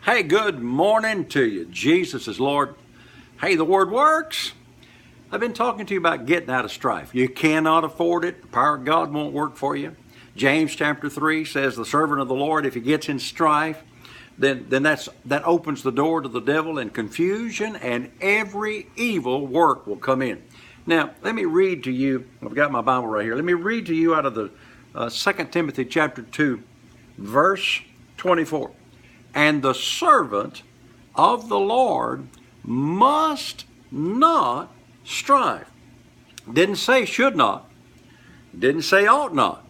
Hey, good morning to you. Jesus is Lord. Hey, the word works. I've been talking to you about getting out of strife. You cannot afford it. The power of God won't work for you. James chapter 3 says the servant of the Lord, if he gets in strife, then that opens the door to the devil, and confusion and every evil work will come in. Now, let me read to you. I've got my Bible right here. Let me read to you out of the 2 Timothy chapter 2, verse 24. And the servant of the Lord must not strive. Didn't say should not. Didn't say ought not.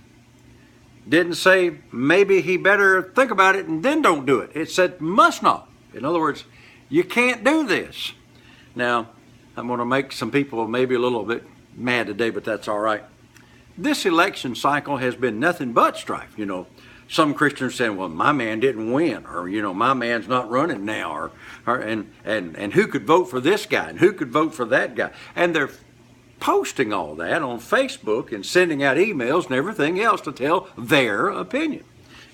Didn't say maybe he better think about it and then don't do it. It said must not. In other words, you can't do this. Now, I'm going to make some people maybe a little bit mad today, but that's all right. This election cycle has been nothing but strife. Some Christians saying, well, my man didn't win, or, my man's not running now, and who could vote for this guy, and who could vote for that guy. And they're posting all that on Facebook and sending out emails and everything else to tell their opinion.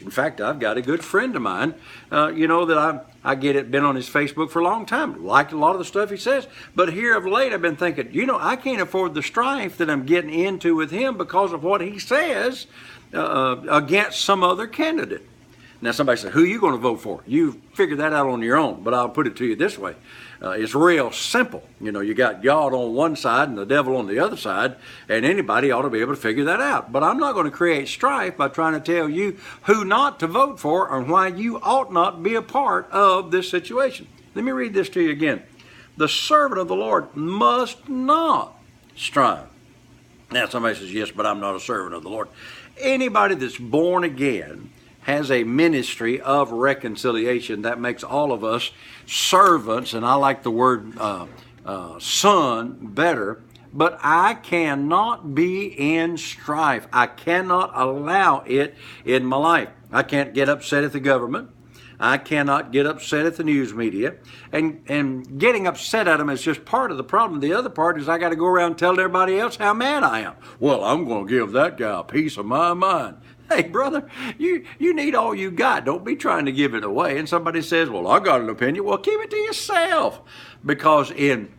In fact, I've got a good friend of mine, that I get it, been on his Facebook for a long time, liked a lot of the stuff he says. But here of late, I've been thinking, I can't afford the strife that I'm getting into with him because of what he says against some other candidate. Now, somebody said, who are you going to vote for? You figure that out on your own, but I'll put it to you this way. It's real simple. You got God on one side and the devil on the other side, and anybody ought to be able to figure that out. But I'm not going to create strife by trying to tell you who not to vote for or why you ought not be a part of this situation. Let me read this to you again. The servant of the Lord must not strive. Now, somebody says, yes, but I'm not a servant of the Lord. Anybody that's born again has a ministry of reconciliation that makes all of us servants, and I like the word son better, but I cannot be in strife. I cannot allow it in my life. I can't get upset at the government. I cannot get upset at the news media. And getting upset at them is just part of the problem. The other part is I got to go around telling everybody else how mad I am. Well, I'm going to give that guy a piece of my mind. Hey, brother, you need all you got. Don't be trying to give it away. And somebody says, well, I got an opinion. Well, keep it to yourself. Because in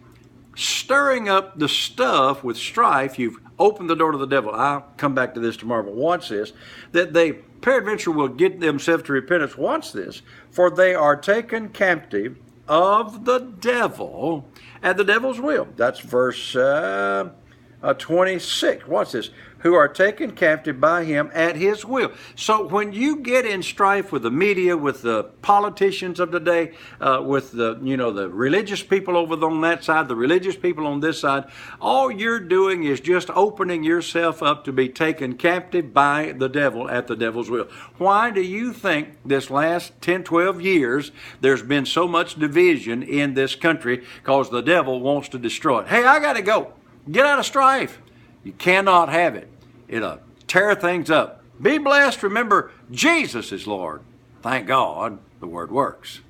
stirring up the stuff with strife, you've opened the door to the devil. I'll come back to this tomorrow, but watch this. That they peradventure will get themselves to repentance. Watch this. For they are taken captive of the devil at the devil's will. That's verse 26. Watch this. Who are taken captive by him at his will. So when you get in strife with the media, with the politicians of today, with the religious people over on that side, the religious people on this side, all you're doing is just opening yourself up to be taken captive by the devil at the devil's will. Why do you think this last 10, 12 years there's been so much division in this country? Because the devil wants to destroy it. Hey, I got to go. Get out of strife. You cannot have it. It'll tear things up. Be blessed. Remember, Jesus is Lord. Thank God the word works.